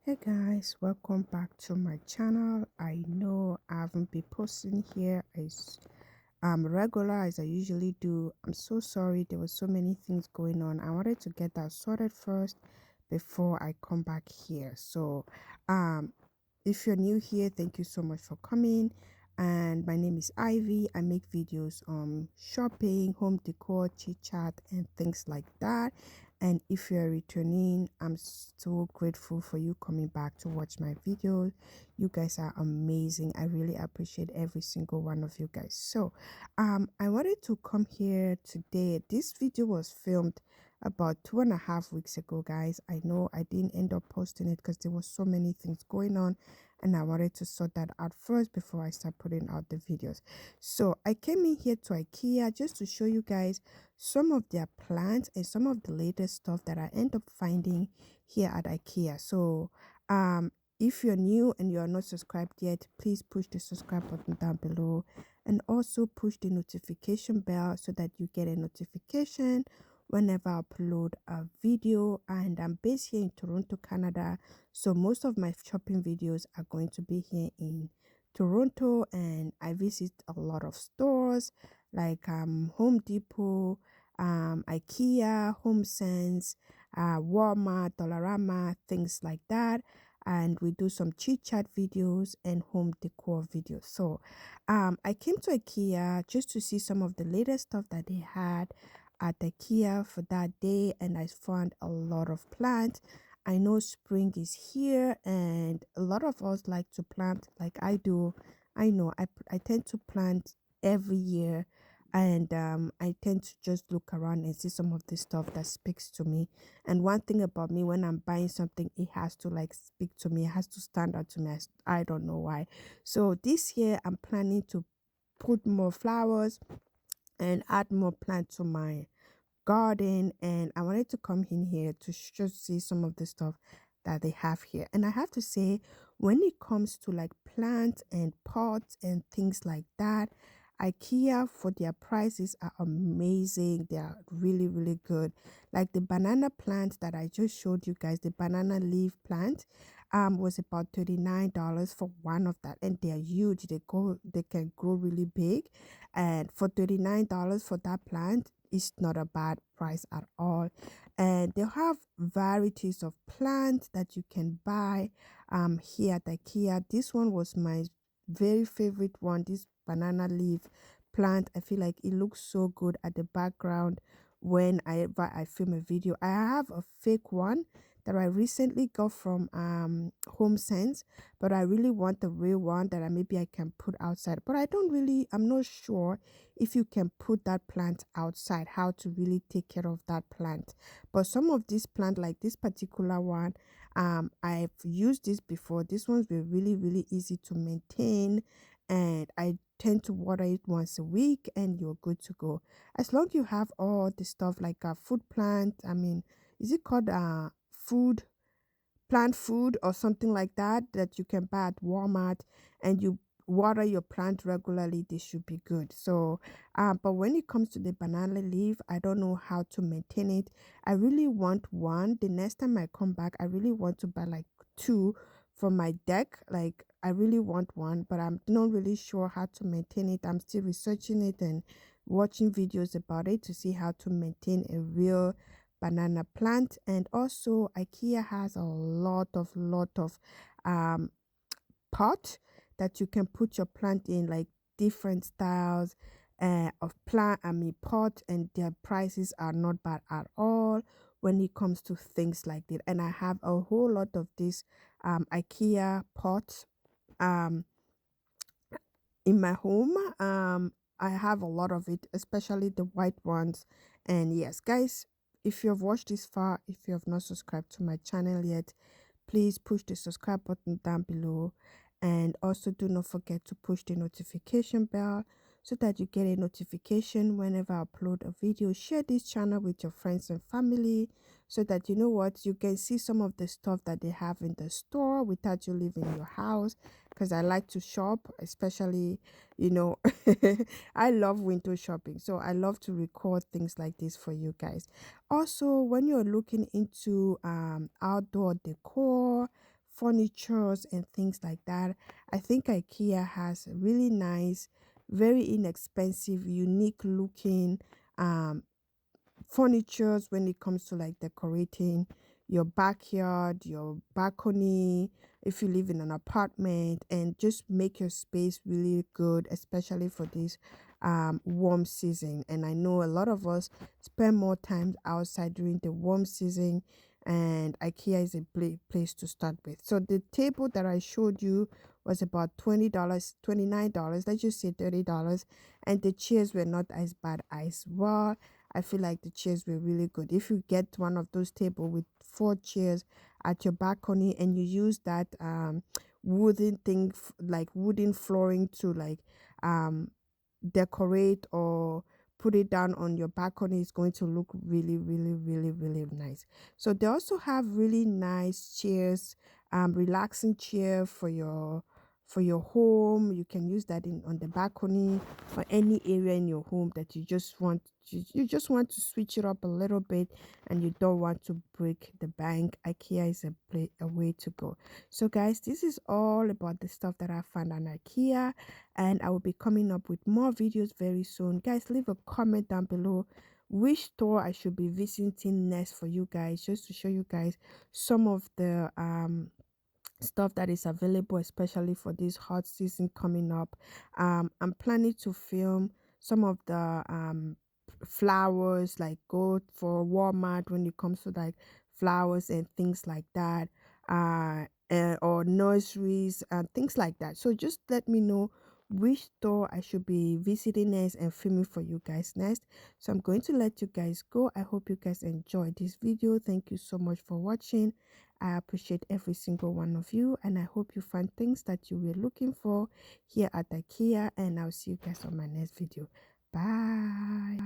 Hey guys, welcome back to my channel. I know I haven't been posting here as regular as I usually do. I'm so sorry, there were so many things going on. I wanted to get that sorted first before I come back here. So um if you're new here, thank you so much for coming. And my name is Ivy. I make videos on shopping, home decor, chit chat, and things like that. And if you're returning, I'm so grateful for you coming back to watch my videos. You guys are amazing. I really appreciate every single one of you guys. So I wanted to come here today. This video was filmed about 2.5 weeks ago, guys. I know I didn't end up posting it because there was so many things going on, and I wanted to sort that out first before I start putting out the videos. So I came in here to Ikea just to show you guys some of their plants and some of the latest stuff that I end up finding here at Ikea. So if you're new and you're not subscribed yet, please push the subscribe button down below and also push the notification bell so that you get a notification whenever I upload a video. And I'm based here in Toronto, Canada, so most of my shopping videos are going to be here in Toronto, and I visit a lot of stores like Home Depot, Ikea, Home Sense, Walmart, Dollarama, things like that. And we do some chit chat videos and home decor videos. So I came to Ikea just to see some of the latest stuff that they had at Ikea for that day, and I found a lot of plants. I know spring is here, and a lot of us like to plant like I do. I know I tend to plant every year, and I tend to just look around and see some of the stuff that speaks to me. And one thing about me, when I'm buying something, it has to like speak to me, it has to stand out to me. I don't know why. So this year I'm planning to put more flowers and add more plants to my garden, and I wanted to come in here to just see some of the stuff that they have here. And I have to say, when it comes to like plants and pots and things like that, IKEA, for their prices, are amazing. They are really really good. Like the banana plant that I just showed you guys, the banana leaf plant was about $39 for one of that, and they're huge. They can grow really big, and for $39 for that plant, it's not a bad price at all. And they have varieties of plants that you can buy here at IKEA. This one was my very favorite one, this banana leaf plant. I feel like it looks so good at the background whenever I film a video. I have a fake one that I recently got from Home Sense, but I really want the real one that maybe I can put outside. But I'm not sure if you can put that plant outside, how to really take care of that plant. But some of these plant, like this particular one, I've used this before. This one's been really really easy to maintain, and I tend to water it once a week, and you're good to go. As long you have all the stuff like a food plant, I mean, is it called food plant food or something like that, that you can buy at Walmart, and you water your plant regularly, they should be good. So but when it comes to the banana leaf, I don't know how to maintain it. I really want one. The next time I come back, I really want to buy like two for my deck. Like I really want one, but I'm not really sure how to maintain it. I'm still researching it and watching videos about it to see how to maintain a real banana plant. And also IKEA has a lot of um pot that you can put your plant in, like different styles of plant, I mean pot, and their prices are not bad at all when it comes to things like that. And I have a whole lot of this IKEA pots um in my home. I have a lot of it, especially the white ones. And yes guys, if you have watched this far, if you have not subscribed to my channel yet, please push the subscribe button down below, and also do not forget to push the notification bell so that you get a notification whenever I upload a video. Share this channel with your friends and family so that you know what, you can see some of the stuff that they have in the store without you leaving your house, because I like to shop, especially, you know, I love window shopping, so I love to record things like this for you guys. Also, when you're looking into outdoor decor, furnitures and things like that. I think IKEA has really nice, very inexpensive, unique looking furnitures when it comes to like decorating your backyard, your balcony, if you live in an apartment, and just make your space really good, especially for this warm season. And I know a lot of us spend more time outside during the warm season, and IKEA is a place to start with. So the table that I showed you was about $20, $29, let's just say $30, and the chairs were not as bad as well. I feel like the chairs were really good. If you get one of those table with 4 chairs at your balcony and you use that wooden thing, like wooden flooring to like decorate or put it down on your balcony, is going to look really, really, really, really nice. So they also have really nice chairs, relaxing chair for your home. You can use that in on the balcony or any area in your home that you just want to switch it up a little bit and you don't want to break the bank. IKEA is a way to go. So guys, this is all about the stuff that I found on IKEA, and I will be coming up with more videos very soon. Guys, leave a comment down below which store I should be visiting next for you guys, just to show you guys some of the stuff that is available, especially for this hot season coming up. I'm planning to film some of the flowers, like go for Walmart when it comes to like flowers and things like that, or nurseries and things like that. So just let me know which store I should be visiting next and filming for you guys next. So I'm going to let you guys go. I hope you guys enjoyed this video. Thank you so much for watching. I appreciate every single one of you, and I hope you find things that you were looking for here at IKEA, and I'll see you guys on my next video. Bye.